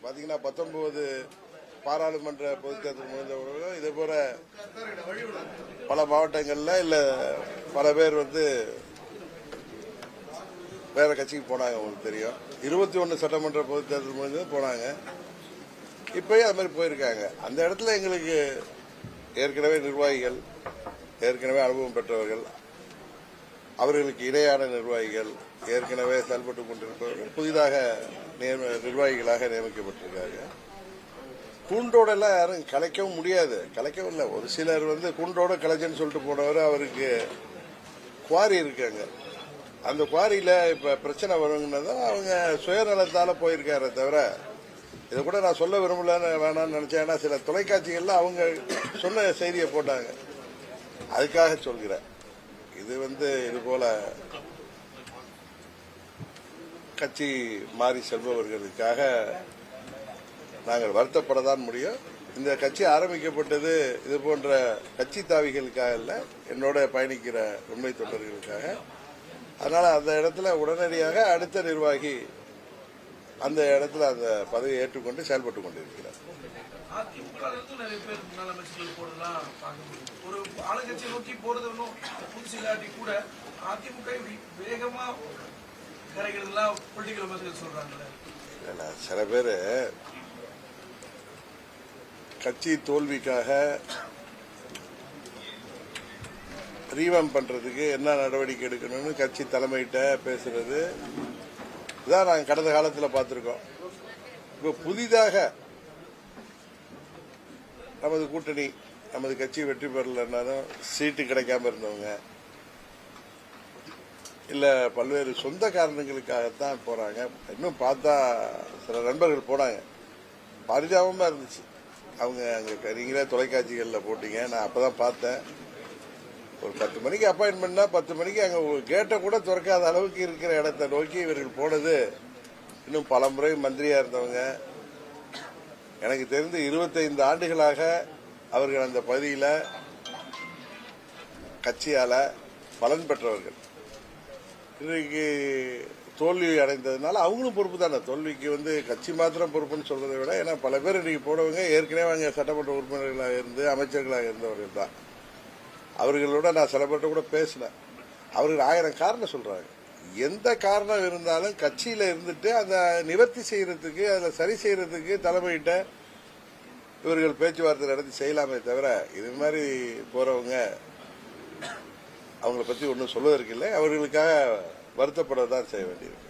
பார்த்தீங்கன்னா 19 பாராளுமன்ற பொதுத் தேர்தல் முடிந்தவர்களும் இதே போல பல மாவட்டங்களில் இல்லை பல பேர் வேற கட்சிக்கு போனாங்க. உங்களுக்கு தெரியும் 21 சட்டமன்ற பொதுத் தேர்தல் முடிஞ்சது போனாங்க. இப்பயும் அது மாதிரி போயிருக்காங்க. அந்த இடத்துல எங்களுக்கு ஏற்கனவே நிர்வாகிகள், ஏற்கனவே அனுபவம் பெற்றவர்கள், அவர்களுக்கு இணையான நிர்வாகிகள், ஏற்கனவே செயல்பட்டுக் கொண்டிருப்பவர்கள் புதிதாக நிர்வாகிகளாக நியமிக்கப்பட்டிருக்காங்க. கூண்டோட எல்லாம் யாரும் கலைக்கவும் முடியாது, கலைக்கவும் இல்லை. ஒரு சிலர் கூண்டோட கலைச்சன்னு சொல்லிட்டு போனவர் அவருக்கு குவாரி இருக்காங்க. அந்த குவாரியில இப்ப பிரச்சனை வருங்கன்னதான் அவங்க சுயநலத்தால போயிருக்காரு தவிர, இதை கூட நான் சொல்ல விரும்பல வேணாம்னு நினைச்சேன். ஏன்னா சில தொலைக்காட்சிகள்ல அவங்க சொன்ன செய்தியை போட்டாங்க, அதுக்காக சொல்கிறேன். இது போல கட்சி மாறி செல்பவர்களுக்காக நாங்கள் வருத்தப்படத்தான் முடியும். இந்த கட்சி ஆரம்பிக்கப்பட்டது இது போன்ற கட்சி தாவிகளுக்காக இல்லை, என்னோட பயணிக்கிற உண்மை தொண்டர்களுக்காக. அதனால அந்த இடத்துல உடனடியாக அடுத்த நிர்வாகி அந்த இடத்துல அந்த பதவியை ஏற்றுக்கொண்டு செயல்பட்டுக் கொண்டிருக்கிறார். நிறைய பேர் முதலமைச்சர்கள் போறதெல்லாம் பார்க்க முடியும். ஒரு ஆளுங்கட்சியை நோக்கி போறது ஒன்றும் புதுசு இல்லாட்டி கூட அதிமுக வேகமா கரைகிறதுலாம் பொலிட்டிக்கல் விமர்சகர்கள் சொல்றாங்கல்ல. சில பேர் கட்சி தோல்விக்காக ரீவாம் பண்றதுக்கு என்ன நடவடிக்கை எடுக்கணும்னு கட்சி தலைமையிட்ட பேசுறது இதான் நாங்கள் கடந்த காலத்தில் பார்த்திருக்கோம். இப்போ புதிதாக நமது கூட்டணி, நமது கட்சி வெற்றி பெறலன்னாலும் சீட்டு கிடைக்காம இருந்தவங்க, இல்ல பல்வேறு சொந்த காரணங்களுக்காகத்தான் போறாங்க. இன்னும் பார்த்தா சில நண்பர்கள் போனாங்க, பரிதாபமா இருந்துச்சு. அவங்க அங்க நீங்களே தொலைக்காட்சிகளில் போட்டீங்க, நான் அப்பதான் பார்த்தேன். ஒரு 10 மணிக்கு அப்பாயின்மெண்ட்னா 10 மணிக்கு அங்க கேட்டை கூட திறக்காத அளவுக்கு இருக்கிற இடத்தை நோக்கி இவர்கள் போனது. இன்னும் பல முறை மந்திரியா இருந்தவங்க, எனக்கு தெரிந்து 25 ஆண்டுகளாக அவர்கள் அந்த பகுதியில கட்சியால பலன் பெற்றவர்கள். இன்றைக்கு தோல்வி அடைந்ததுனால அவங்களும் பொறுப்பு தானே. தோல்விக்கு கட்சி மாத்திரம் பொறுப்புன்னு சொல்றதை விட, ஏன்னா பல பேர் இன்னைக்கு போனவங்க ஏற்கனவே அங்கே சட்டமன்ற உறுப்பினர்களாக இருந்து அமைச்சர்களாக இருந்தவர்கள் தான். அவர்களோட நான் சில பேர்ட்ட கூட பேசினேன். அவர்கள் 1000 காரணம் சொல்றாங்க. எந்த காரணம் இருந்தாலும் கட்சியில இருந்துட்டு அதை நிவர்த்தி செய்யறதுக்கு, அதை சரி செய்யறதுக்கு தலைமையிட்ட இவர்கள் பேச்சுவார்த்தை நடத்தி செய்யலாமே தவிர, இது மாதிரி போறவங்க அவங்களை பத்தி ஒன்றும் சொல்வதற்கு இல்லை. அவர்களுக்காக வருத்தப்படதான் செய்ய வேண்டியிருக்கு.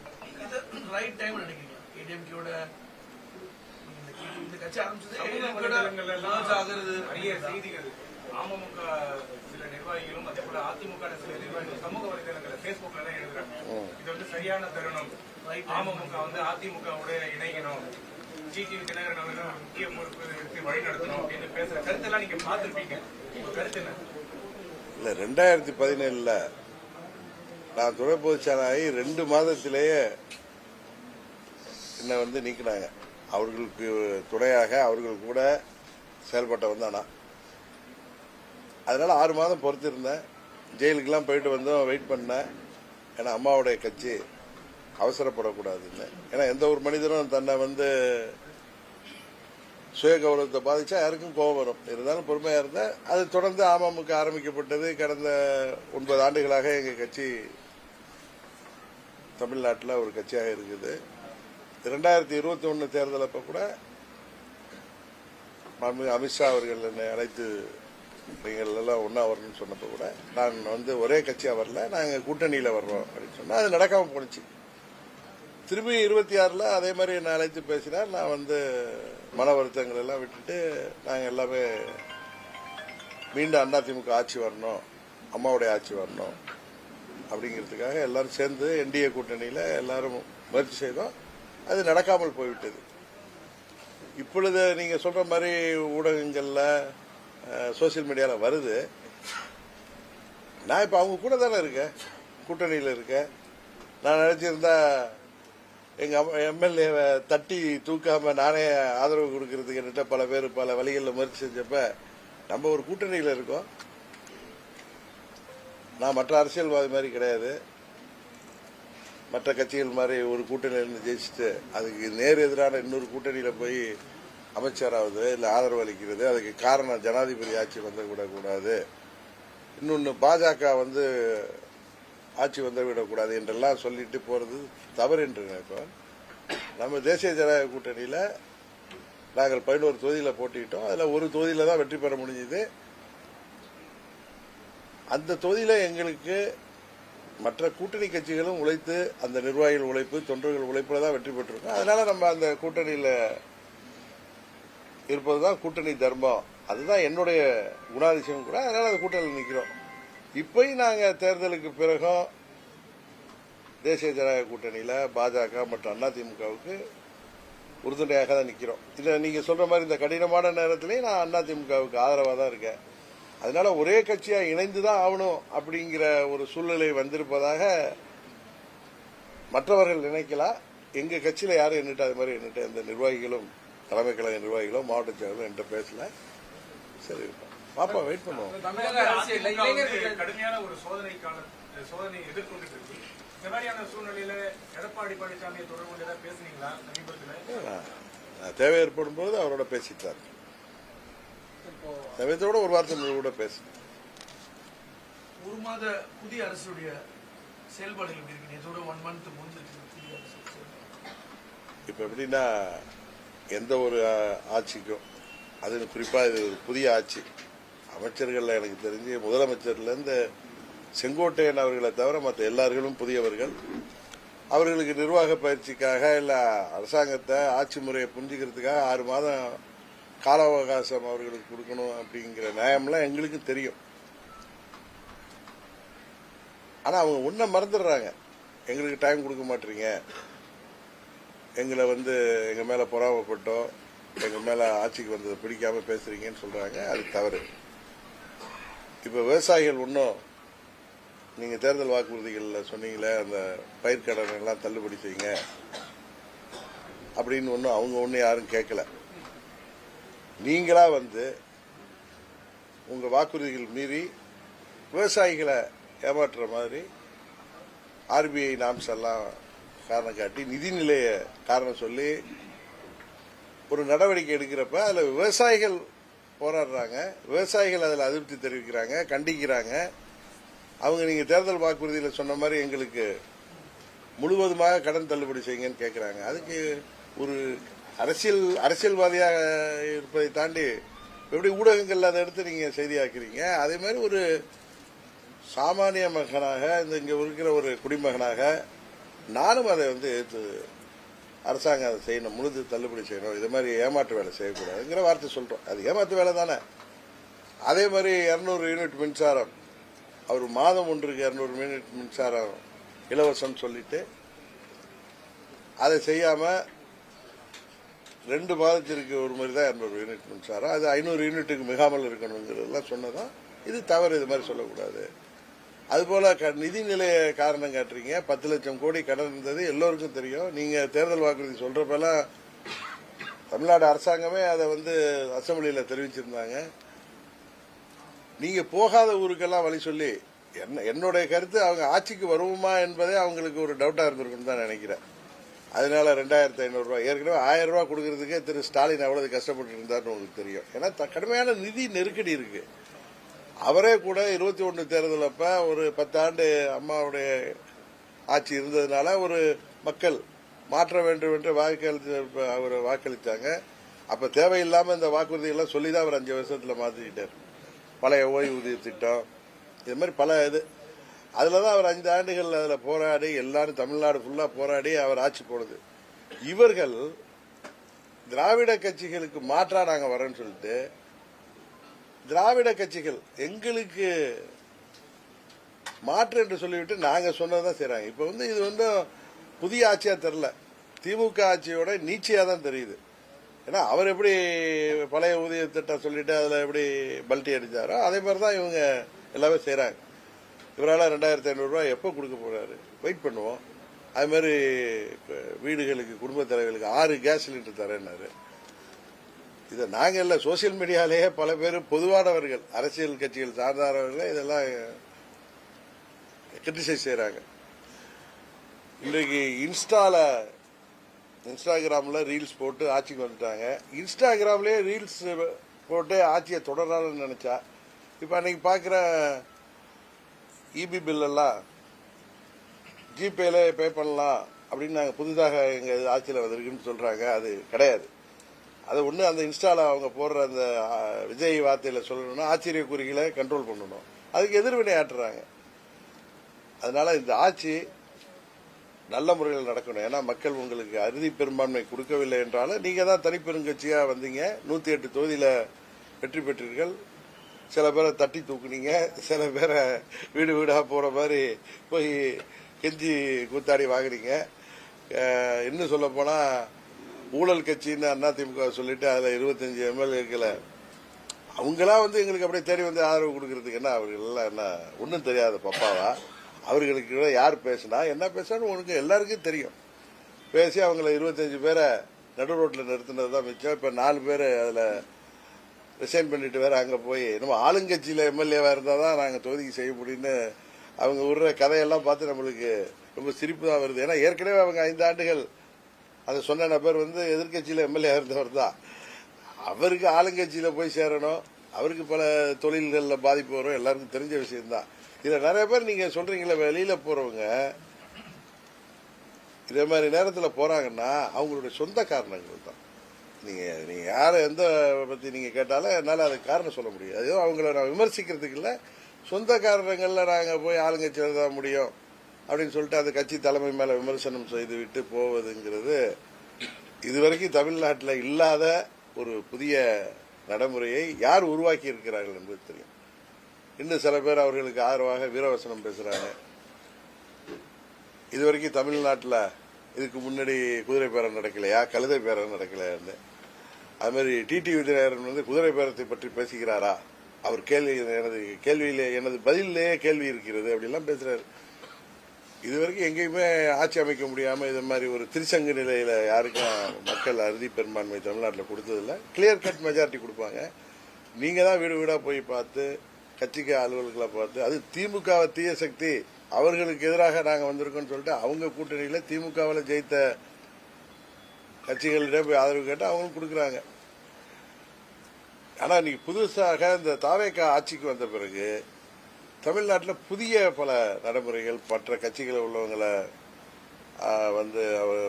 அமமுக சில நிர்வாகிகளும் அதே போல அதிமுக சில நிர்வாகிகள் சமூக வலைதளங்கள்ல பேஸ்புக்ல எல்லாம் எழுதுறாங்க. இது சரியான தருணம், அமமுக அதிமுக இணைக்கணும், ஜிடிவி தினகரன் அவர்கள் முக்கிய பொறுப்பு எடுத்து வழி நடத்தணும் அப்படின்னு பேசுற கருத்தெல்லாம் நீங்க பார்த்திருப்பீங்க. கருத்து என்ன? இல்ல 2017 நான் துணை பொதுச்செயலாளராகி 2 மாதத்திலேயே என்ன நீக்கினாங்க. அவர்களுக்கு துணையாக அவர்கள் கூட செயல்பட்ட வந்தானா. அதனால 6 மாதம் பொறுத்திருந்தேன். ஜெயிலுக்கெல்லாம் போயிட்டு வந்தோம், வெயிட் பண்ணேன். ஏன்னா அம்மாவுடைய கட்சி அவசரப்படக்கூடாதுன்னு. ஏன்னா எந்த ஒரு மனிதனும் தன்னை சுய கௌரவத்தை பாதிச்சா யாருக்கும் கோபம் வரும். இருந்தாலும் பொறுமையா இருந்தேன். அது தொடர்ந்து அமமுக ஆரம்பிக்கப்பட்டது. கடந்த 9 ஆண்டுகளாக எங்க கட்சி தமிழ்நாட்டில் ஒரு கட்சியாக இருக்குது. 2021 தேர்தல் அப்ப கூட அமித்ஷா அவர்கள் என்னை அழைத்து நீங்கள் எல்லாம் ஒன்னா வரணும்னு சொன்னப்ப கூட நான் ஒரே கட்சியா வரல, நாங்க கூட்டணியில வர்றோம் அப்படின்னு சொன்னா அது நடக்காம போனுச்சு. திரும்பி 26 அதே மாதிரி என்ன அழைத்து பேசினார். நான் மன வருத்தங்கள் எல்லாம் விட்டுட்டு நாங்க எல்லாமே மீண்டும் அதிமுக ஆட்சி வரணும், அம்மாவுடைய ஆட்சி வரணும் அப்படிங்கிறதுக்காக எல்லாரும் சேர்ந்து என்டிஏ கூட்டணியில எல்லாரும் முயற்சி செய்தோம். அது நடக்காமல் போய்விட்டது. இப்பொழுது நீங்க சொல்ற மாதிரி ஊடகங்கள்ல சோசியல் மீடியால வருது. நான் இப்ப அவங்க கூட தானே இருக்கேன், கூட்டணியில இருக்கேன். நான் நினைச்சிருந்தா எங்க எம்எல்ஏவை தட்டி தூக்காம நானே ஆதரவு கொடுக்கறதுக்கு என்கிட்ட பல பேர் பல வழிகளில் முயற்சி செஞ்சப்ப நம்ம ஒரு கூட்டணியில இருக்கோம். நான் மற்ற அரசியல்வாதி மாதிரி கிடையாது. மற்ற கட்சிகள் மாதிரி ஒரு கூட்டணியிலிருந்து ஜெயிச்சுட்டு அதுக்கு நேர் எதிரான இன்னொரு கூட்டணியில் போய் அமைச்சராவது இல்லை ஆதரவு அளிக்கிறது. அதுக்கு காரணம் ஜனாதிபதி ஆட்சி வந்துவிடக்கூடாது, இன்னொன்று பாஜக ஆட்சி வந்துவிடக்கூடாது என்றெல்லாம் சொல்லிட்டு போறது தவறு என்று நினைப்பேன். நம்ம தேசிய ஜனநாயக கூட்டணியில் நாங்கள் 11 தொகுதியில் போட்டிட்டோம். அதில் ஒரு தொகுதியில் தான் வெற்றி பெற முடிஞ்சது. அந்த தொகுதியில் எங்களுக்கு மற்ற கூட்டணி கட்சிகளும் உழைத்து, அந்த நிர்வாகிகள் உழைப்பு, தொண்டர்கள் உழைப்புல தான் வெற்றி பெற்றிருக்கோம். அதனால நம்ம அந்த கூட்டணியில் இருப்பதுதான் கூட்டணி தர்மம். அதுதான் என்னுடைய குணாதிசயம் கூட. அதனால அந்த கூட்டணியில் நிற்கிறோம். இப்பயும் நாங்கள் தேர்தலுக்கு பிறகும் தேசிய ஜனநாயக கூட்டணியில் பாஜக மற்றும் அதிமுகவுக்கு உறுதுணையாக தான் நிற்கிறோம். இதை நீங்கள் சொல்ற மாதிரி இந்த கடினமான நேரத்திலேயே நான் அதிமுகவுக்கு ஆதரவாக தான் இருக்கேன். அதனால ஒரே கட்சியா இணைந்து தான் ஆகணும் அப்படிங்கிற ஒரு சூழ்நிலை வந்திருப்பதாக மற்றவர்கள் நினைக்கலாம். எங்க கட்சியில யாரும் என்னட்டு அது மாதிரி என்னட்டு அந்த நிர்வாகிகளும், தலைமை கழக நிர்வாகிகளும், மாவட்ட செயலர்களும் என்கிட்ட பேசல. சரி, பாப்பா வெயிட் பண்ணுவோம். கடுமையான ஒரு சோதனை எதிர்கொண்டு இந்த மாதிரியான சூழ்நிலையில எடப்பாடி பழனிசாமியை தொடர்பு கொண்டு ஏதாவது பேசுனீங்களா சமீபத்தில்? தேவை ஏற்படும் போது அவரோட பேசிட்டார். சமயத்தோட ஒரு வார்த்தை கூட பேச. ஒரு மாத புதிய அரசுடைய செயல்பாடுகள் எப்படி இருக்கு? இதோட 1 மந்த் முடிஞ்சிருக்கு புதிய அரசு. இப்ப எப்படின்னா, எந்த ஒரு ஆட்சிக்கும், அது குறிப்பா இது ஒரு புதிய ஆட்சி, அமைச்சர்கள் எனக்கு தெரிஞ்சு முதலமைச்சர்ல இருந்து செங்கோட்டையன் அவர்களை தவிர மற்ற எல்லார்களும் புதியவர்கள். அவர்களுக்கு நிர்வாக பயிற்சிக்காக இல்ல அரசாங்கத்தை ஆட்சி முறையை புரிஞ்சுக்கிறதுக்காக 6 மாதம் கால அவகாசம் அவர்களுக்கு கொடுக்கணும் அப்படிங்கிற நியாயம்லாம் எங்களுக்கு தெரியும். ஆனா அவங்க ஒன்ன மறந்துடுறாங்க. எங்களுக்கு டைம் கொடுக்க மாட்டீங்க, எங்களை எங்க மேல பொறாமப்பட்டோம், எங்க மேல ஆட்சிக்கு வந்ததை பிடிக்காம பேசுறீங்கன்னு சொல்றாங்க. அது தவறு. இப்ப விவசாயிகள் ஒன்னும் நீங்க தேர்தல் வாக்குறுதிகள் சொன்னீங்களே அந்த பயிர்க்கடன் எல்லாம் தள்ளுபடி செய்யுங்க அப்படின்னு அவங்க ஒன்னும் யாரும் கேட்கல. நீங்களா உங்க வாக்குறுதிகள் மீறி விவசாயிகளை ஏமாற்றுற மாதிரி ஆர்பிஐ நாம்ஸ் எல்லாம் காரணம் காட்டி, நிதிநிலைய காரணம் சொல்லி ஒரு நடவடிக்கை எடுக்கிறப்ப அதுல விவசாயிகள் போராடுறாங்க, விவசாயிகள் அதில் அதிருப்தி தெரிவிக்கிறாங்க, கண்டிக்கிறாங்க. அவங்க நீங்க தேர்தல் வாக்குறுதியில் சொன்ன மாதிரி எங்களுக்கு முழுவதுமாக கடன் தள்ளுபடி செய்யுங்கன்னு கேட்கிறாங்க. அதுக்கு ஒரு அரசியல்வாதியாக இருப்பதை தாண்டி எப்படி ஊடகங்கள் அதை எடுத்து நீங்க செய்தியாக்குறீங்க? அதே மாதிரி ஒரு சாமானிய மகனாக, இங்க இருக்கிற ஒரு குடிமகனாக நானும் அதை எதிர்த்து அரசாங்கம் அதை செய்யணும், முழுது தள்ளுபடி செய்யணும், இது மாதிரி ஏமாற்று வேலை செய்யக்கூடாதுங்கிற வார்த்தை சொல்றோம். அது ஏமாற்று வேலை தானே. அதே மாதிரி 200 யூனிட் மின்சாரம், அவர் மாதம் ஒன்றுக்கு 200 யூனிட் மின்சாரம் இலவசம் சொல்லிட்டு அதை செய்யாம 2 மாதத்திற்கு ஒரு மாதிரி தான் 200 யூனிட் மின்சாரம், அது 500 யூனிட்டுக்கு மிகாமல் இருக்கணுங்கிறதெல்லாம் சொன்னதான். இது தவறு, இது மாதிரி சொல்லக்கூடாது. அதுபோல நிதிநிலைய காரணம் காட்டுறீங்க. 10 லட்சம் கோடி கடன் இருந்தது எல்லோருக்கும் தெரியும். நீங்க தேர்தல் வாக்குறுதி சொல்றப்பெல்லாம் தமிழ்நாடு அரசாங்கமே அதை அசெம்பிளியில தெரிவிச்சிருந்தாங்க. நீங்க போகாத ஊருக்கெல்லாம் வழி சொல்லி, என்னுடைய கருத்து அவங்க ஆட்சிக்கு வருவோமா என்பதே அவங்களுக்கு ஒரு டவுட்டா இருந்திருக்குன்னு தான் நினைக்கிறேன். அதனால 2500 ரூபாய், ஏற்கனவே 1000 ரூபாய் கொடுக்கறதுக்கே திரு ஸ்டாலின் அவ்வளவு கஷ்டப்பட்டு இருந்தாருன்னு உங்களுக்கு தெரியும். ஏன்னா கடுமையான நிதி நெருக்கடி இருக்கு. அவரே கூட 21 தேர்தல் அப்ப ஒரு 10 ஆண்டு அம்மாவுடைய ஆட்சி இருந்ததுனால ஒரு மக்கள் மாற்ற வேண்டும் என்று அவர் வாக்களித்தாங்க. அப்ப தேவையில்லாம இந்த வாக்குறுதி எல்லாம் சொல்லிதான் அவர் 5 வருஷத்துல மாத்திக்கிட்டார். பழைய ஓய்வூதிய திட்டம், இது மாதிரி பல அதுலதான் அவர் 5 ஆண்டுகள் அதுல போராடி, எல்லாரும் தமிழ்நாடு ஃபுல்லா போராடி அவர் ஆட்சி போனது. இவர்கள் திராவிட கட்சிகளுக்கு மாற்றா நாங்க வரோன்னு சொல்லிட்டு, திராவிட கட்சிகள் எங்களுக்கு மாற்று என்று சொல்லிவிட்டு நாங்க சொன்னதான் செய்றாங்க. இப்ப இது புதிய ஆட்சியா தெரியல, திமுக ஆட்சியோட நீட்சியா தான் தெரியுது. ஏன்னா அவர் எப்படி பழைய ஊதிய திட்டம் சொல்லிட்டு அதுல எப்படி பல்ட்டி அடிச்சாரோ அதே மாதிரிதான் இவங்க எல்லாமே செய்யறாங்க. இவரால் 2500 ரூபாய் எப்ப கொடுக்க போறாரு, வெயிட் பண்ணுவோம். அது மாதிரி வீடுகளுக்கு, குடும்ப தலைவர்களுக்கு 6 கேஸ் சிலிண்டர் தரேன்னாரு. இதை நாங்க இல்ல, சோசியல் மீடியாலேயே பல பேர், பொதுவானவர்கள், அரசியல் கட்சிகள் சார்ந்தவர்கள் இதெல்லாம் கிரிட்டிசைஸ் செய்யறாங்க. இன்றைக்கு இன்ஸ்டாகிராமில் ரீல்ஸ் போட்டு ஆட்சிக்கு வந்துட்டாங்க. இன்ஸ்டாகிராம்லேயே ரீல்ஸ் போட்டு ஆட்சியை தொடரான்னு நினச்சா இப்போ அன்றைக்கி பார்க்குற இபி பில்லெல்லாம் ஜிபேல பே பண்ணலாம் அப்படின்னு நாங்கள் புதிதாக எங்கள் ஆட்சியில் வந்திருக்குன்னு சொல்கிறாங்க. அது கிடையாது. அது ஒன்று அந்த இன்ஸ்டாவில் அவங்க போடுற அந்த விஜய் வார்த்தையில் சொல்லணும்னா ஆச்சரியக்குறிகளை கண்ட்ரோல் பண்ணணும். அதுக்கு எதிர்வினை ஆற்றுறாங்க. அதனால இந்த ஆட்சி நல்ல முறையில் நடக்கணும். ஏன்னா மக்கள் உங்களுக்கு அறுதி பெரும்பான்மை கொடுக்கவில்லை என்றாலும் நீங்கள் தான் தனிப்பெருங்கட்சியாக வந்தீங்க. 108 தொகுதியில் வெற்றி பெற்றீர்கள். சில பேரை தட்டி தூக்குனீங்க, சில பேரை வீடு வீடாக போகிற மாதிரி போய் கெஞ்சி கூத்தாடி வாங்குறீங்க. இன்னும் சொல்ல போனால் ஊழல் கட்சின்னு அதிமுக சொல்லிட்டு அதில் 25 எம்எல்ஏக்களை அவங்களாம் வந்து எங்களுக்கு அப்படியே தேடி வந்து ஆதரவு கொடுக்கறதுக்கு என்ன அவர்களெல்லாம் என்ன ஒன்றும் தெரியாத பப்பாவா? அவர்களுக்கு யார் பேசினா என்ன பேசினான்னு உனக்கு எல்லாருக்கும் தெரியும். பேசி அவங்கள 25 பேரை நடு ரோட்டில் நிறுத்தினது தான் மிச்சம். இப்போ 4 பேர் அதில் ரிசைன் பண்ணிட்டு வேற அங்கே போய் நம்ம ஆளுங்கட்சியில் எம்எல்ஏவாக இருந்தால் தான் நாங்கள் தொகுதிக்கு செய்ய முடியும்னு அவங்க விடுற கதையெல்லாம் பார்த்து நம்மளுக்கு ரொம்ப சிரிப்பு தான் வருது. ஏன்னா ஏற்கனவே அவங்க 5 ஆண்டுகள் அதை சொன்ன நபர் வந்து எதிர்கட்சியில் எம்எல்ஏ இருந்தவர் தான். அவருக்கு ஆளுங்கட்சியில் போய் சேரணும், அவருக்கு பல தொழில்களில் பாதிப்பு வரும், எல்லாருக்கும் தெரிஞ்ச விஷயம்தான். இதில் நிறைய பேர் நீங்கள் சொல்கிறீங்களே வெளியில் போகிறவங்க இதே மாதிரி நேரத்தில் போகிறாங்கன்னா அவங்களுடைய சொந்த காரணங்கள் தான். நீங்கள் யாரை எந்த பற்றி நீங்கள் கேட்டாலும் என்னால் அதுக்கு காரணம் சொல்ல முடியும். அதோ அவங்கள நான் விமர்சிக்கிறதுக்கு இல்லை, சொந்த காரணங்களில் நாங்கள் போய் ஆளுங்கட்சியில் தான் முடியும் அப்படின்னு சொல்லிட்டு அந்த கட்சி தலைமை மேலே விமர்சனம் செய்து விட்டு போவதுங்கிறது இதுவரைக்கும் தமிழ்நாட்டில் இல்லாத ஒரு புதிய நடைமுறையை யார் உருவாக்கி இருக்கிறார்கள் என்பது தெரியும். இன்னும் சில பேர் அவர்களுக்கு ஆதரவாக வீரவசனம் பேசுகிறாங்க. இதுவரைக்கும் தமிழ்நாட்டில் இதுக்கு முன்னாடி குதிரை பேரம் நடக்கலையா, கழுதை பேரம் நடக்கலையான்னு. அது மாதிரி டிடி விஜயநகரன் வந்து குதிரை பேரத்தை பற்றி பேசுகிறாரா? அவர் எனது பதிலேயே கேள்வி இருக்கிறது அப்படிலாம் பேசுறாரு. இதுவரைக்கும் எங்கேயுமே ஆட்சி அமைக்க முடியாம இது மாதிரி ஒரு திருச்சங்கு நிலையில யாருக்கும் மக்கள் அறுதி பெரும்பான்மை தமிழ்நாட்டில் கொடுத்ததில்ல. கிளியர் கட் மெஜாரிட்டி கொடுப்பாங்க. நீங்க தான் வீடு வீடா போய் பார்த்து கட்சிக்கு அலுவலர்களை பார்த்து அது திமுகவை தீய சக்தி அவர்களுக்கு எதிராக நாங்க வந்திருக்கோம்னு சொல்லிட்டு அவங்க கூட்டணியில திமுகவில் ஜெயித்த கட்சிகளிடம் போய் ஆதரவு கேட்டு அவங்களுக்கு கொடுக்குறாங்க. ஆனா இன்னைக்கு புதுசாக இந்த தாவேகா ஆட்சிக்கு வந்த பிறகு தமிழ்நாட்டில் புதிய பல நடைமுறைகள் மற்ற கட்சிகளில் உள்ளவங்களை வந்து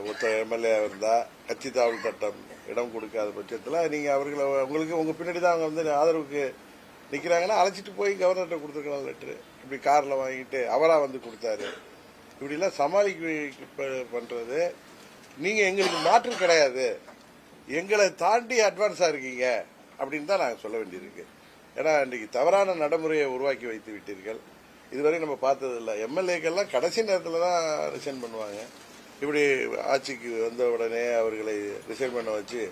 ஒருத்த எம்எல்ஏ இருந்தா கட்சி தாவல் சட்டம் இடம் கொடுக்காத பட்சத்தில் நீங்க அவர்களை உங்களுக்கு உங்க பின்னாடி தான் அவங்க வந்து ஆதரவுக்கு நிக்கிறாங்கன்னா அழைச்சிட்டு போய் கவர்னர்கிட்ட கொடுத்துருக்கலாம் லெட்டரு. இப்படி கார்ல வாங்கிட்டு அவரா வந்து கொடுத்தாரு. இப்படிலாம் சமாளிக்க பண்றது. நீங்க எங்களுக்கு மாற்று கிடையாது, எங்களை தாண்டி அட்வான்ஸா இருக்கீங்க அப்படின்னு தான் நாங்கள் சொல்ல வேண்டியிருக்கு. ஏன்னா இன்றைக்கு தவறான நடைமுறையை உருவாக்கி வைத்து விட்டீர்கள். இதுவரை நம்ம பார்த்ததில்லை. எம்எல்ஏக்கெல்லாம் கடைசி நேரத்தில் தான் ரிசைன் பண்ணுவாங்க. இப்படி ஆட்சிக்கு வந்த உடனே அவர்களை ரிசைன் பண்ண வச்சு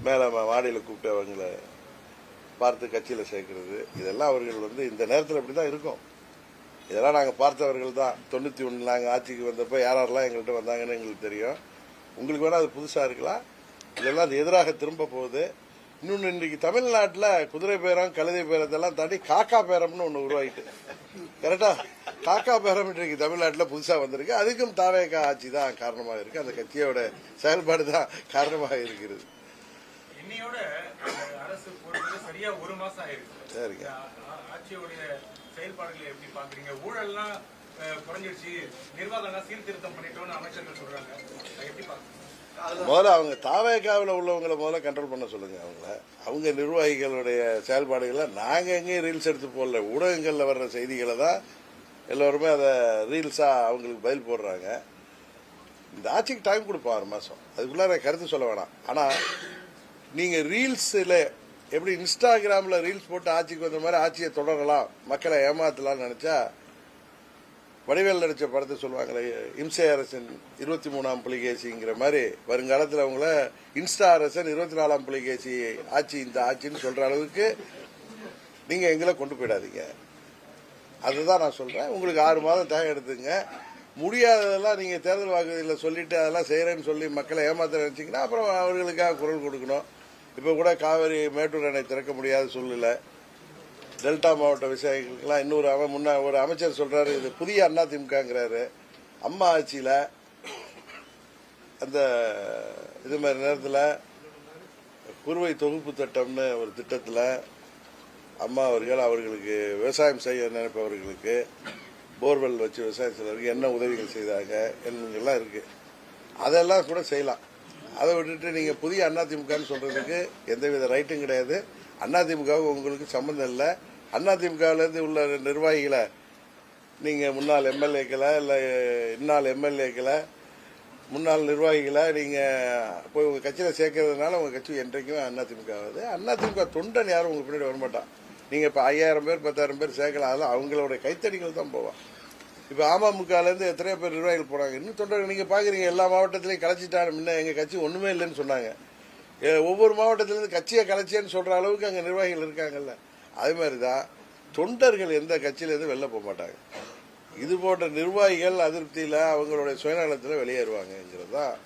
மேலே மாடியில் கூப்பிட்டு அவங்கள பார்த்து கட்சியில் சேர்க்கிறது, இதெல்லாம் அவர்கள் வந்து இந்த நேரத்தில் இப்படி தான் இருக்கும். இதெல்லாம் நாங்கள் பார்த்தவர்கள் தான். 91 நாங்கள் ஆட்சிக்கு வந்தப்போ யாரெல்லாம் எங்கள்கிட்ட வந்தாங்கன்னு எங்களுக்கு தெரியும். உங்களுக்கு வேணால் அது புதுசாக இருக்கலாம். இதெல்லாம் அது எதிராக திரும்ப போகுது. இன்னொன்று இன்றைக்கு தமிழ்நாட்டில் குதிரை பேரம் கழுதை பேரத்தெல்லாம் தாண்டி காக்கா பேரம்னு ஒன்று உருவாகிட்டு கரெக்டா. காக்கா பேரம் இன்றைக்கு தமிழ்நாட்டில் புதுசாக வந்திருக்கு. அதுக்கும் தாவேகா ஆட்சி தான் காரணமாக இருக்கு. அந்த கட்சியோட செயல்பாடு தான் காரணமாக இருக்கிறது. இன்னையோட அரசு சரியா 1 மாசம் ஆயிருக்கு. சரிங்க. ஆட்சியோடைய செயல்பாடுகளை எப்படி பாக்குறீங்க? ஊழல்லாம் குறைஞ்சிருச்சு, நிர்வாகம் சீர்திருத்தம் பண்ணிட்டோம்னு அமைச்சர்கள் சொல்றாங்க. எப்படி பாக்குறீங்க? முதல்ல அவங்க தாவேகாவில் உள்ளவங்களை முதல்ல கண்ட்ரோல் பண்ண சொல்லுங்க. அவங்க நிர்வாகிகளுடைய செயல்பாடுகளை நாங்கள் எங்கேயும் ரீல்ஸ் எடுத்து போடல. ஊடகங்களில் வர்ற செய்திகளை தான் எல்லோருமே அதை ரீல்ஸா அவங்களுக்கு பதில் போடுறாங்க. இந்த ஆட்சிக்கு டைம் கொடுப்போம் 6 மாசம், அதுக்குள்ளார கருத்து சொல்ல வேணாம். ஆனால் நீங்கள் ரீல்ஸில் எப்படி இன்ஸ்டாகிராமில் ரீல்ஸ் போட்டு ஆட்சிக்கு வந்த மாதிரி ஆட்சியை தொடரலாம், மக்களை ஏமாத்தலாம்னு நினைச்சா வடிவேல் நடிச்ச படத்தை சொல்லுவாங்களே இம்சை அரசன் 23ஆம் புலிகேசிங்கிற மாதிரி வருங்காலத்தில் அவங்கள இன்ஸ்டா அரசன் 24ஆம் புலிகேசி ஆட்சி இந்த ஆட்சின்னு சொல்ற அளவுக்கு நீங்க எங்களை கொண்டு போயிடாதீங்க. அதுதான் நான் சொல்றேன். உங்களுக்கு 6 மாதம் தேவை எடுத்துங்க. முடியாததெல்லாம் நீங்க தேர்தல் வாக்குறுதியில் சொல்லிட்டு அதெல்லாம் செய்யறேன்னு சொல்லி மக்களை ஏமாத்த நினைச்சீங்கன்னா அப்புறம் அவர்களுக்காக குரல் கொடுக்கணும். இப்ப கூட காவிரி மேட்டூர் அணை திறக்க முடியாத சூழ்நிலை. டெல்டா மாவட்ட விவசாயிகளுக்கெல்லாம் இன்னொரு ஒரு அமைச்சர் சொல்றாரு இது புதிய அதிமுகங்கிறாரு. அம்மா ஆட்சியில அந்த இது மாதிரி நேரத்தில் குறுவை தொகுப்பு திட்டம்னு ஒரு திட்டத்தில் அம்மா அவர்களுக்கு விவசாயம் செய்ய நினைப்பவர்களுக்கு போர்வெல் வச்சு விவசாயம் செய்வதற்கு என்ன உதவிகள் செய்தாங்க எல்லாம் இருக்கு. அதெல்லாம் கூட செய்யலாம். அதை விட்டுட்டு நீங்க புதிய அதிமுகன்னு சொல்றதுக்கு எந்தவித ரைட்டும் கிடையாது. அதிமுகவுக்கு உங்களுக்கு சம்பந்தம் இல்லை. அதிமுகவிலேருந்து உள்ள நிர்வாகிகளை நீங்க முன்னாள் எம்எல்ஏக்களை இல்லை இந்நாள் எம்எல்ஏக்களை முன்னாள் நிர்வாகிகளை நீங்க போய் உங்க கட்சியில சேர்க்கறதுனால உங்க கட்சி என்றைக்கும் அதிமுக ஆகுது. அதிமுக தொண்டன் யாரும் உங்க பின்னாடி வரமாட்டான். நீங்க இப்ப 5000 பேர் 10,000 பேர் சேர்க்கலாம். அதெல்லாம் அவங்களோட கைத்தடிகள் தான் போவான். இப்ப அமமுகலேருந்து எத்தனையோ பேர் நிர்வாகிகள் போறாங்க. இன்னும் தொண்டர்கள் நீங்க பாக்குறீங்க எல்லா மாவட்டத்திலையும் கலைச்சிட்டாங்க. முன்ன எங்க கட்சி ஒண்ணுமே இல்லைன்னு சொன்னாங்க. ஒவ்வொரு மாவட்டத்திலிருந்து கட்சியை கலைச்சேன்னு சொல்ற அளவுக்கு அங்க நிர்வாகிகள் இருக்காங்கல்ல. அதே மாதிரிதான் தொண்டர்கள் எந்த கட்சியிலேருந்து வெளில போக மாட்டாங்க. இது போன்ற நிர்வாகிகள் அதிருப்தியில அவங்களுடைய சுயநலத்தில் வெளியேறுவாங்கிறது தான்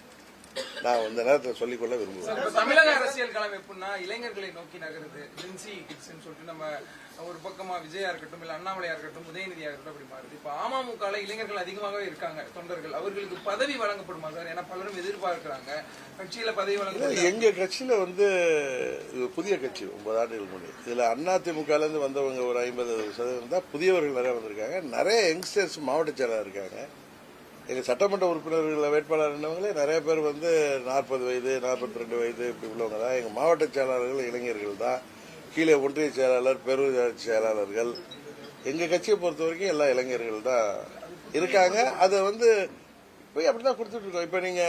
நான் இந்த நேரத்தில் சொல்லிக்கொள்ள விரும்புவேன். தமிழக அரசியல் களம் எப்படின்னா இளைஞர்களை நோக்கி நகருது. ஜென்சி கிட்ஸ்ன்னு சொல்லிட்டு நம்ம ஒரு பக்கமா விஜயா இருக்கட்டும் இல்ல அண்ணாமலையா இருக்கட்டும் உதயநிதியா இருக்கட்டும் அப்படி மாறுது. இப்ப அமமுகல இளைஞர்கள் அதிகமாகவே இருக்காங்க தொண்டர்கள். அவர்களுக்கு பதவி வழங்கப்படுமா சார்? ஏன்னா பலரும் எதிர்பார்க்கிறாங்க கட்சியில பதவி வழங்க. எங்க கட்சியில புதிய கட்சி 9 ஆண்டுகள் முன்னாடி இதுல அதிமுகல இருந்து வந்தவங்க ஒரு 50% தான் புதியவர்கள் நிறைய வந்திருக்காங்க. நிறைய யங்ஸ்டர்ஸ் மாவட்ட செயலாளர் இருக்காங்க. எங்க சட்டமன்ற உறுப்பினர்கள் வேட்பாளர் இருந்தவங்களே நிறைய பேர் 40 வயது 42 வயது இப்படி உள்ளவங்க தான். எங்க மாவட்ட செயலாளர்கள் இளைஞர்கள் தான். கீழே ஒன்றிய செயலாளர் பெரு செயலாளர்கள் எங்க கட்சியை பொறுத்த வரைக்கும் எல்லா இளைஞர்கள் தான் இருக்காங்க. அதை போய் அப்படிதான் கொடுத்துட்டு இருக்கோம். இப்ப நீங்க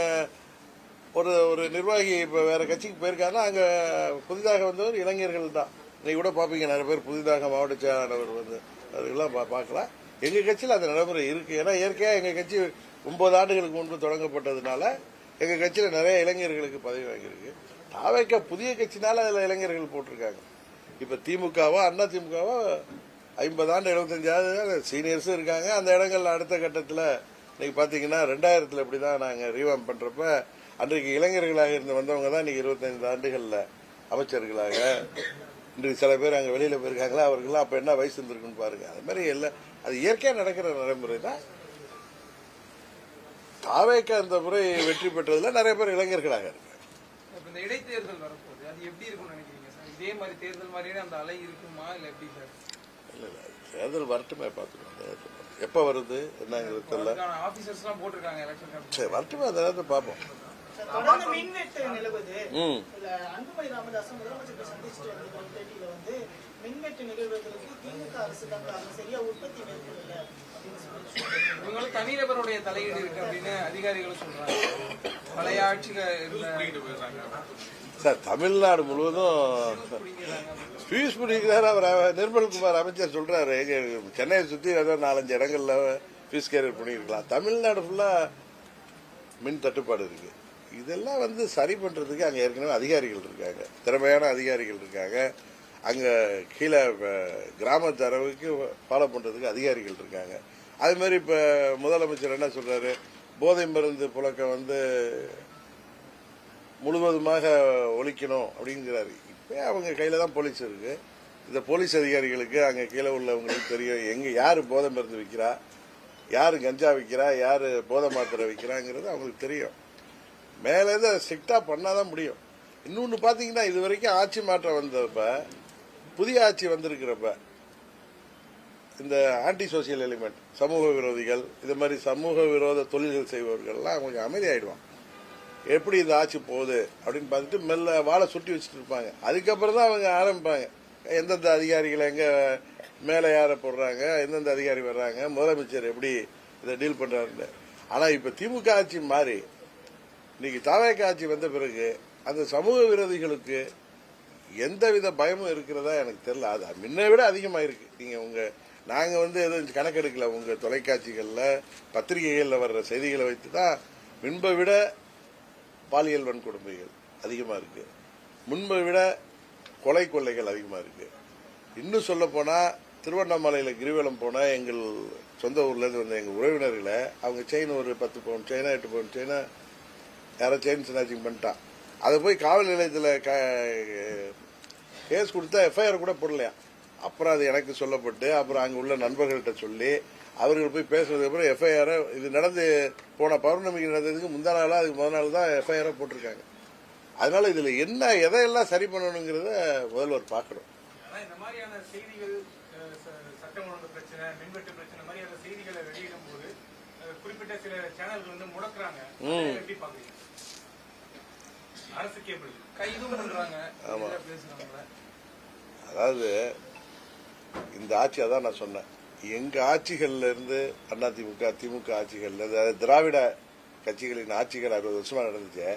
ஒரு நிர்வாகி இப்ப வேற கட்சிக்கு போயிருக்காங்கன்னா அங்க புதிதாக வந்தவர் இளைஞர்கள் தான். நீங்க கூட பாப்பீங்க நிறைய பேர் புதிதாக மாவட்ட செயலாளர் அவர்கள்லாம் பார்க்கலாம். எங்க கட்சியில் அந்த நடைமுறை இருக்கு. ஏன்னா இயற்கையா எங்க கட்சி 9 ஆண்டுகளுக்கு முன்பு தொடங்கப்பட்டதுனால எங்க கட்சியில நிறைய இளைஞர்களுக்கு பதவி வாங்கியிருக்கு. தாவேக்கா புதிய கட்சினால அதுல இளைஞர்கள் போட்டிருக்காங்க. இப்ப திமுகவோ அதிமுகவோ 50 ஆண்டு 75 ஆண்டு சீனியர்ஸும் இருக்காங்க. அந்த இடங்கள்ல அடுத்த கட்டத்தில் இன்னைக்கு பாத்தீங்கன்னா 2000 இப்படிதான் நாங்க ரீவாம் பண்றப்ப அன்றைக்கு இளைஞர்களாக இருந்து வந்தவங்க தான் இன்னைக்கு 25 ஆண்டுகள்ல அமைச்சர்களாக இன்றைக்கு சில பேர் அங்க வெளியில போயிருக்காங்களா. அவர்கள்லாம் அப்ப என்ன வயசு இருந்திருக்குன்னு பாருங்க. அது மாதிரி எல்லாம் அது இயற்கையா நடக்கிற நடைமுறை தான். தாவேக்கா இந்த முறை வெற்றி பெற்றதுல நிறைய பேர் இளைஞர்களாக இருக்காங்க. இந்த இடைத்தேர்தல் வரப்போகுது, அது எப்படி இருக்கும்னு நினைக்கிறீங்க சார்? இதே மாதிரி தேர்தல் மாதிரியே அந்த அலை இருக்குமா இல்ல எப்படி சார்? இல்ல தேர்தல் வரட்டுமே பார்த்துக்கோங்க. எப்ப வருது என்னங்கிறது தெரியல. ஆபீசர்ஸ் எல்லாம் போட்டிருக்காங்க எலெக்ஷன். சரி வரட்டுமே, அந்த நேரத்தை பார்ப்போம். தொடர்ந்து மின்வெட்டு நிலவுது. அன்புமணி ராமதாஸ் முதலமைச்சர் சந்திச்சுட்டு வந்த பேட்டியில மின்வெட்டு நிகழ்வுகளுக்கு திமுக அரசு தான் காரணம், சரியா உற்பத்தி மேற்கொள்ளல இவங்க தனிநபருடைய தலையீடு இருக்கு அப்படின்னு அதிகாரிகளும் சொல்றாங்க. பழைய ஆட்சியில சார் தமிழ்நாடு முழுவதும் பியூஷ் பிடிக்கிறார். அவர் நிர்மல்குமார் அமைச்சர் சொல்றாரு சென்னையை சுத்தி ஏதோ 4-5 இடங்கள்ல பியூஷ் கேரியர் பண்ணிருக்கலாம். தமிழ்நாடு ஃபுல்லா மின் தட்டுப்பாடு இருக்கு. இதெல்லாம் சரி பண்றதுக்கு அங்க ஏற்கனவே அதிகாரிகள் இருக்காங்க, திறமையான அதிகாரிகள் இருக்காங்க. அங்க கீழே கிராமத்து அளவுக்கு ஃபாலோ பண்றதுக்கு அதிகாரிகள் இருக்காங்க. அதே மாதிரி இப்ப முதலமைச்சர் என்ன சொல்றாரு, போதை மருந்து புழக்கம் முழுவதுமாக ஒழிக்கணும் அப்படிங்கிறாரு. இப்ப அவங்க கையில தான் போலீஸ் இருக்கு. இந்த போலீஸ் அதிகாரிகளுக்கு அங்க கீழே உள்ளவங்களுக்கு தெரியும் எங்க யாரு போதை மருந்து விற்கிறா, யாரு கஞ்சா விற்கிறா, யாரு போதை மாத்திரை விற்கிறாங்கிறது அவங்களுக்கு தெரியும். மேல இருந்து ஸ்ட்ரிக்டா பண்ணாதான் முடியும். இன்னொன்னு பாத்தீங்கன்னா இது வரைக்கும் ஆட்சி மாற்றம் வந்தப்ப புதிய ஆட்சி வந்திருக்கிறப்ப இந்த ஆன்டி சோசியல் எலிமெண்ட் சமூக விரோதிகள் இது மாதிரி சமூக விரோத தொழில்கள் செய்பவர்கள்லாம் கொஞ்சம் அமைதியாயிடுவான். எப்படி இந்த ஆட்சி போகுது அப்படின்னு பார்த்துட்டு மெல்ல வாழை சுட்டி வச்சுட்டு இருப்பாங்க. அதுக்கப்புறம் தான் அவங்க ஆரம்பிப்பாங்க எந்தெந்த அதிகாரிகளை எங்க மேல யார போடுறாங்க, எந்தெந்த அதிகாரி வர்றாங்க, முதலமைச்சர் எப்படி இதை டீல் பண்றாருன்னு. ஆனா இப்ப திமுக ஆட்சி மாறி இன்னைக்கு தாவேக்கா ஆட்சி வந்த பிறகு அந்த சமூக விரோதிகளுக்கு எந்தவித பயமும் இருக்கிறதா எனக்கு தெரியல. அது முன்ன விட அதிகமா இருக்கு. நீங்க நாங்க எதுவும் கணக்கெடுக்கல. உங்க தொலைக்காட்சிகள்ல பத்திரிகைகள்ல வர்ற செய்திகளை வைத்துதான் முன்பை விட பாலியல் வன்கொடுமைகள் அதிகமா இருக்கு, முன்பை விட கொலை கொள்ளைகள் அதிகமா இருக்கு. இன்னும் சொல்ல போனா திருவண்ணாமலையில கிரிவலம் போனா எங்கள் சொந்த ஊர்ல இருந்து வந்த எங்க உறவினர்களை அவங்க செயின் ஒரு 10 பவுன் செயினா 8 பவுன் செயினா யாரோ செயின் ஸ்நாச்சிங் பண்ணிட்டான். அதை போய் காவல் நிலையத்தில் கேஸ் கொடுத்தா எஃப்ஐஆர் கூட போடலையா. அப்புறம் அது எனக்கு சொல்லப்பட்டு அப்புறம் அங்கே உள்ள நண்பர்கள்ட்ட சொல்லி அவர்கள் போய் பேசுனதுக்கு அப்புறம் எஃப்ஐஆர் இது நடந்து போன பௌர்ணமிக்கு நடந்ததுக்கு முந்தா நாளா அதுக்கு முதல் நாள் தான் எஃப்ஐஆர் போட்டிருக்காங்க. அதனால இதுல என்ன எதையெல்லாம் சரி பண்ணணுங்கிறத முதல்வர் பார்க்கணும். இந்த மாதிரியான செய்திகள், சட்டம் ஒழுங்கு பிரச்சனை, மின்வெட்டு பிரச்சனை மாதிரியான செய்திகளை வெளியிடும் போது குறிப்பிட்ட சில சேனல்கள் வந்து முடக்குறாங்க. எப்படி பாக்குறீங்க? அரசு கேபிள் கைதும் பண்றாங்க. ஆமா. பேசுறாங்க. அதாவது இந்த ஆட்சி அதான் நான் சொன்னேன், எங்க ஆட்சிகள்ல இருந்து அதிமுக திமுக ஆட்சிகள்ல அதாவது திராவிட கட்சிகளின் ஆட்சிகள் 60 வருஷமா நடந்துச்சு.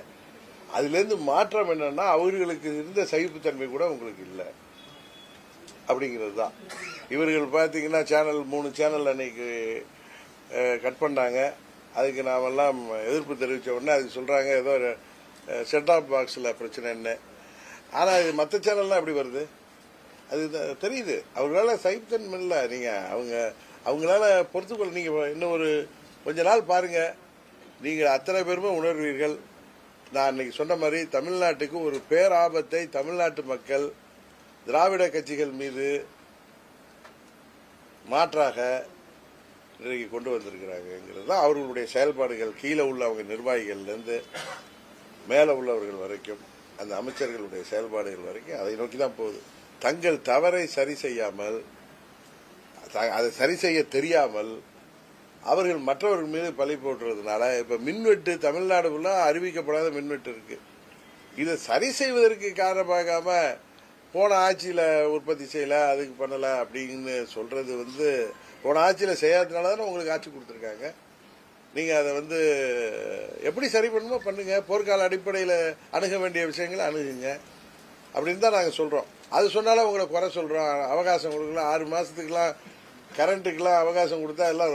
அதுல இருந்து மாற்றம் என்னன்னா அவர்களுக்கு இருந்த சகிப்புத்தன்மை கூட உங்களுக்கு இல்லை அப்படிங்கிறது தான். இவர்கள் பார்த்தீங்கன்னா சேனல் 3 சேனல் அன்னைக்கு கட் பண்ணாங்க. அதுக்கு நாமெல்லாம் எதிர்ப்பு தெரிவித்த உடனே அதுக்கு சொல்றாங்க ஏதோ செட்டாப் பாக்ஸில் பிரச்சனைன்னு. ஆனால் இது மற்ற சேனல்லாம் எப்படி வருது? அது தெரியுது அவங்களால சகிப்புத்தன்மை இல்லை. நீங்கள் அவங்களால பொறுத்துக்கொள்ள நீங்கள் இன்னும் ஒரு கொஞ்ச நாள் பாருங்க, நீங்கள் அத்தனை பேருமே உணர்வீர்கள். நான் அன்னைக்கு சொன்ன மாதிரி தமிழ்நாட்டுக்கு ஒரு பேராபத்தை தமிழ்நாட்டு மக்கள் திராவிட கட்சிகள் மீது மாற்றாக இன்றைக்கு கொண்டு வந்திருக்கிறாங்கிறது தான் அவர்களுடைய செயல்பாடுகள். கீழே உள்ள அவங்க நிர்வாகிகள்லேருந்து மேலே உள்ளவர்கள் வரைக்கும், அந்த அமைச்சர்களுடைய செயல்பாடுகள் வரைக்கும் அதை நோக்கி தான் போகுது. தங்கள் தவறை சரி செய்யாமல், அதை சரி செய்ய தெரியாமல் அவர்கள் மற்றவர்கள் மீது பழி போட்டுறதுனால இப்ப மின்வெட்டு தமிழ்நாடு ஃபுல்லாக அறிவிக்கப்படாத மின்வெட்டு இருக்கு. இதை சரி செய்வதற்கு காரணமாகாம போன ஆட்சியில உற்பத்தி செய்யல, அதுக்கு பண்ணல அப்படின்னு சொல்றது வந்து போன ஆட்சியில செய்யாததுனால தானே உங்களுக்கு ஆட்சி கொடுத்துருக்காங்க. நீங்க அதை வந்து எப்படி சரி பண்ணுமோ பண்ணுங்க, போர்க்கால அடிப்படையில் அணுக வேண்டிய விஷயங்களை அணுகுங்க அப்படின்னு தான் நாங்கள் சொல்றோம். அது சொன்னாலும் உங்களை குறை சொல்றோம். அவகாசம் கொடுக்கலாம், 6 மாசத்துக்குலாம் கரண்ட்டுக்கெல்லாம் அவகாசம் கொடுத்தா எல்லாம்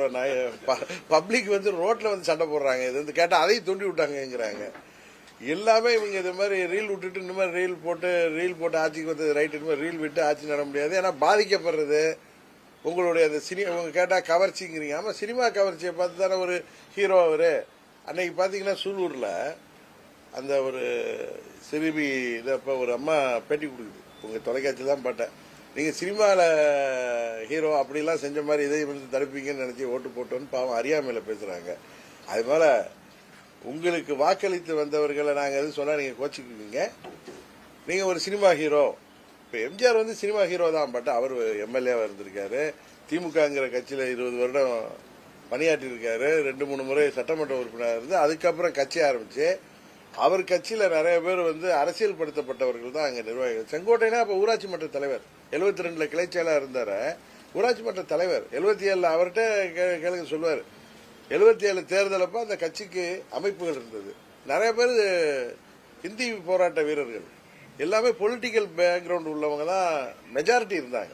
பப்ளிக் வந்து ரோட்ல வந்து சண்டை போடுறாங்க. இது வந்து கேட்டால் அதையும் தூண்டி விட்டாங்கிறாங்க. எல்லாமே இவங்க இது மாதிரி ரீல் விட்டுட்டு இந்த மாதிரி ரீல் போட்டு ஆட்சிக்கு வந்தது ரைட், இந்த மாதிரி ரீல் விட்டு ஆட்சி நட முடியாது. ஏன்னா பாதிக்கப்படுறது உங்களுடைய அந்த சினிமா. இவங்க கேட்டால் கவர்ச்சிங்கிறீங்க. ஆமாம், சினிமா கவர்ச்சியை பார்த்து தானே ஒரு ஹீரோ அவரு. அன்னைக்கு பார்த்தீங்கன்னா சூலூரில் அந்த ஒரு சிறுமி இதை இப்போ ஒரு அம்மா பேட்டி கொடுக்குது, உங்கள் தொலைக்காட்சியில் தான் பார்த்தேன். நீங்கள் சினிமாவில் ஹீரோ அப்படிலாம் செஞ்ச மாதிரி இதை வந்து தடுப்பீங்கன்னு நினச்சி ஓட்டு போட்டோன்னு பாவம் அறியாமையில் பேசுகிறாங்க. அது போல உங்களுக்கு வாக்களித்து வந்தவர்களை நாங்கள் எதுவும் சொன்னால் நீங்கள் கோச்சிக்குவீங்க. நீங்கள் ஒரு சினிமா ஹீரோ. இப்போ எம்ஜிஆர் வந்து சினிமா ஹீரோ தான், பட் அவர் எம்எல்ஏவாக இருந்திருக்காரு. திமுகங்கிற கட்சியில் 20 வருடம் பணியாற்றியிருக்காரு. 2-3 முறை சட்டமன்ற உறுப்பினராக இருந்து அதுக்கப்புறம் கட்சி ஆரம்பிச்சு அவர் கட்சியில் நிறைய பேர் வந்து அரசியல் படுத்தப்பட்டவர்கள் தான் அங்கே நிர்வாகிகள். செங்கோட்டைனா இப்போ ஊராட்சி மன்ற தலைவர், 72 கிளைச்செயலாக இருந்தார். ஊராட்சி மன்ற தலைவர் 77 அவர்கிட்ட கேளுங்க சொல்லுவார். 77 தேர்தலப்ப அந்த கட்சிக்கு அமைப்புகள் இருந்தது. நிறைய பேர் இந்தி போராட்ட வீரர்கள், எல்லாமே பொலிட்டிக்கல் பேக்ரவுண்ட் உள்ளவங்க தான் மெஜாரிட்டி இருந்தாங்க.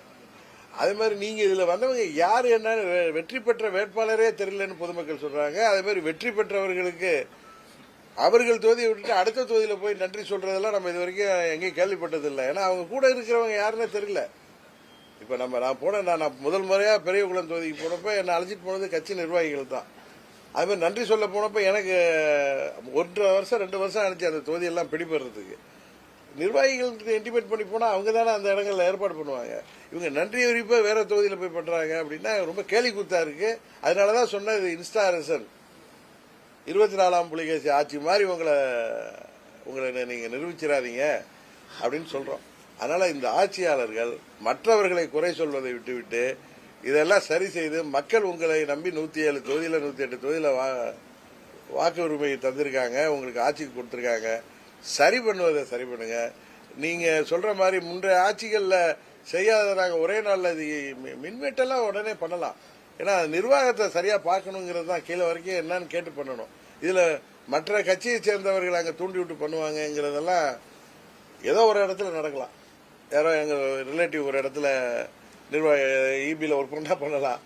அதே மாதிரி நீங்க இதுல வந்தவங்க யாரு என்னன்னு வெற்றி பெற்ற வேட்பாளரே தெரியலன்னு பொதுமக்கள் சொல்றாங்க. அதே மாதிரி வெற்றி பெற்றவர்களுக்கு அவர்கள் தொகுதியை விட்டுட்டு அடுத்த தொகுதியில போய் நன்றி சொல்றதெல்லாம் நம்ம இது வரைக்கும் எங்கேயும் கேள்விப்பட்டது இல்லை. ஏன்னா அவங்க கூட இருக்கிறவங்க யாருன்னே தெரியல. இப்ப நான் போனேன், நான் முதல் முறையா பெரியகுளம் தொகுதிக்கு போனப்ப என்னை அழைச்சிட்டு போனது கட்சி நிர்வாகிகள் தான். அது மாதிரி நன்றி சொல்ல போனப்ப எனக்கு 1.5 வருஷம் 2 வருஷம் ஆனிச்சு அந்த தொகுதியெல்லாம் பிடிபடுறதுக்கு. நிர்வாகிகளுக்கு இன்டிமேட் பண்ணி போனா அவங்க தானே அந்த இடங்கள்ல ஏற்பாடு பண்ணுவாங்க. இவங்க நன்றி அறிவிப்ப வேற தொகுதியில போய் பண்றாங்க அப்படின்னா ரொம்ப கேலி கூத்தா இருக்கு. அதனாலதான் சொன்னது இன்ஸ்டா அரசன் 24ஆம் புலிகேசி ஆட்சி மாதிரி உங்களை நீங்க நிரூபிச்சிடாதீங்க அப்படின்னு சொல்றோம். அதனால இந்த ஆட்சியாளர்கள் மற்றவர்களை குறை சொல்வதை விட்டுவிட்டு இதெல்லாம் சரி செய்து மக்கள் உங்களை நம்பி 107 தொகுதியில 108 தொகுதியில வாக்கு உரிமையை தந்திருக்காங்க, உங்களுக்கு ஆட்சிக்கு கொடுத்திருக்காங்க. சரி பண்ணுவதை சரி பண்ணுங்க. நீங்க சொல்ற மாதிரி முந்தைய ஆட்சிகள்ல செய்யாத நாங்க ஒரே நாள்ல இது மின்வெட்டெல்லாம் உடனே பண்ணலாம். ஏன்னா நிர்வாகத்தை சரியா பார்க்கணுங்கிறது தான் கீழே வரைக்கும் என்னன்னு கேட்டு பண்ணணும். இதுல மற்ற கட்சியை சேர்ந்தவர்கள் அங்க தூண்டி விட்டு பண்ணுவாங்கிறதெல்லாம் ஏதோ ஒரு இடத்துல நடக்கலாம். யாரோ எங்க ரிலேட்டிவ் ஒரு இடத்துல நிர்வாக இபியில் ஒர்க் பண்ணலாம்.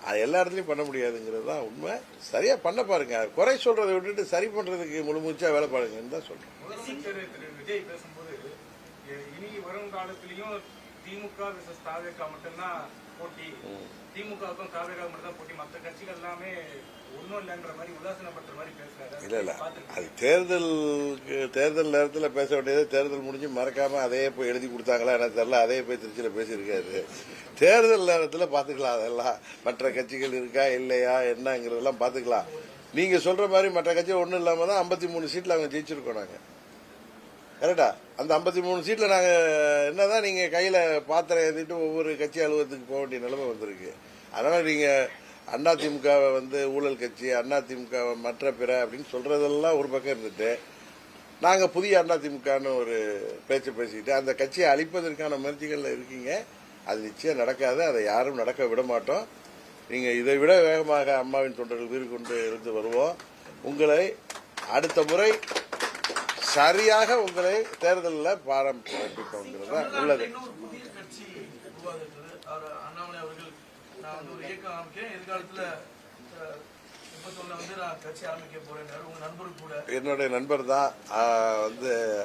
அது எல்லா இடத்துலையும் பண்ண முடியாதுங்கிறது தான் உண்மை. சரியா பண்ண பாருங்க. குறை சொல்றதை விட்டுட்டு சரி பண்றதுக்கு முழுமூச்சா வேலை பாருங்கன்னு தான் சொல்றேன். முதலமைச்சர் திரு விஜய் பேசும்போது இனி வரும் காலத்திலையும் திமுக விசஸ் தாவேகா மட்டும்தான் போட்டி, திமுகவுக்கும் தாவேகா மட்டும் தான் போட்டி, மற்ற கட்சிகள் எல்லாமே ஒன்றும் இல்லைன்ற மாதிரி உதாசீனப்படுத்துற மாதிரி பேசுறாரு. இல்ல அது தேர்தல் நேரத்தில் பேச வேண்டியது தேர்தல் முடிஞ்சு மறக்காம அதையே போய் எழுதி கொடுத்தாங்களா எனக்கு தெரியல, அதையே போய் திருச்சியில் பேசியிருக்காரு. தேர்தல் நேரத்தில் பார்த்துக்கலாம், அதெல்லாம் மற்ற கட்சிகள் இருக்கா இல்லையா என்னங்கிறதெல்லாம் பார்த்துக்கலாம். நீங்க சொல்ற மாதிரி மற்ற கட்சி ஒன்றும் இல்லாம தான் 53 சீட்ல அவங்க ஜெயிச்சிருக்கோம் நாங்க. கரெக்டா? அந்த 53 சீட்ல நாங்க என்னதான் நீங்க கையில பாத்திரம் ஏற்றிட்டு ஒவ்வொரு கட்சி அலுவலகத்துக்கு போக வேண்டிய நிலைமை வந்திருக்கு. அதனால நீங்க அதிமுக ஊழல் கட்சி, அதிமுக மற்ற பிற அப்படின்னு சொல்றதெல்லாம் ஒரு பக்கம் இருந்துட்டு, நாங்க புதிய அதிமுகன்னு ஒரு பேச்சு பேசிக்கிட்டு அந்த கட்சியை அழிப்பதற்கான முயற்சிகள்ல இருக்கீங்க. அது நிச்சயம் நடக்காது, அதை யாரும் நடக்க விட மாட்டோம். நீங்க இதை விட வேகமாக அம்மாவின் தொண்டர்கள் வீறு கொண்டு இருந்து வருவோம். உங்களை அடுத்த முறை சரியாக உங்களை தேர்தலில் பாராட்டுகிறதா உள்ளது. இன்னொரு புதிய கட்சி உருவாகிறது. அண்ணாமலை அவர்கள் நான் ஒரு இயக்கம் ஆரம்பிக்கிறேன், எதிர்காலத்துல 31 நான் கட்சி ஆரம்பிக்க போறேன். உங்க நண்பர் கூட என்னுடைய நண்பர் தான்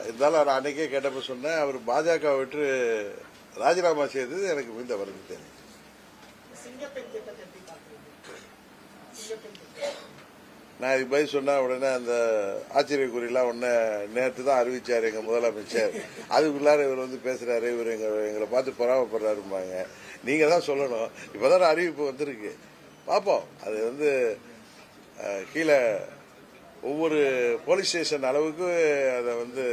இருந்தாலும் நான் அன்னைக்கே கேட்டப்ப சொன்னேன், அவர் பாஜக விட்டு ராஜினாமா செய்தது எனக்கு மிகுந்த வருது தெரியும். சிங்கப்பெண் திட்டத்தை எப்படி பார்க்குறீங்க? சிங்கப்பெண் திட்டம் நான் இதுக்கு பதில் சொன்னா உடனே அந்த ஆச்சரியக்குறியெல்லாம் உடனே நேற்று தான் அறிவிச்சாரு எங்க முதலமைச்சர். அதுக்குள்ளார இவர் பேசுறாரு, இவர் எங்களை பார்த்து பொறாமப்படுறாருப்பாங்க. நீங்க தான் சொல்லணும். இப்பதான் அறிவிப்பு வந்திருக்கு, பார்ப்போம். அது கீழே ஒவ்வொரு போலீஸ் ஸ்டேஷன் அளவுக்கு அதை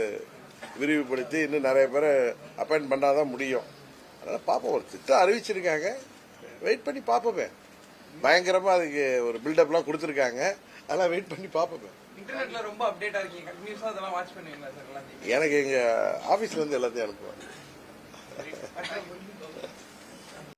விரிவுபடுத்தி இன்னும் நிறைய பேரை அப்பாயிண்ட் பண்ணாதான் முடியும். அதனால பார்ப்போம். ஒரு திட்டம் அறிவிச்சிருக்காங்க, வெயிட் பண்ணி பார்ப்போமே. பயங்கரமா அதுக்கு ஒரு பில்டப்லாம் கொடுத்துருக்காங்க, அதெல்லாம் வெயிட் பண்ணி பார்ப்போமே. இன்டர்நெட்ல ரொம்ப அப்டேட்டா இருக்கீங்க, கண்டினியூஸா அதெல்லாம் வாட்ச் பண்ணுவீங்களா சார்? எனக்கு எங்க ஆபீஸ்ல இருந்து எல்லாத்தையும் அனுப்புவாங்க.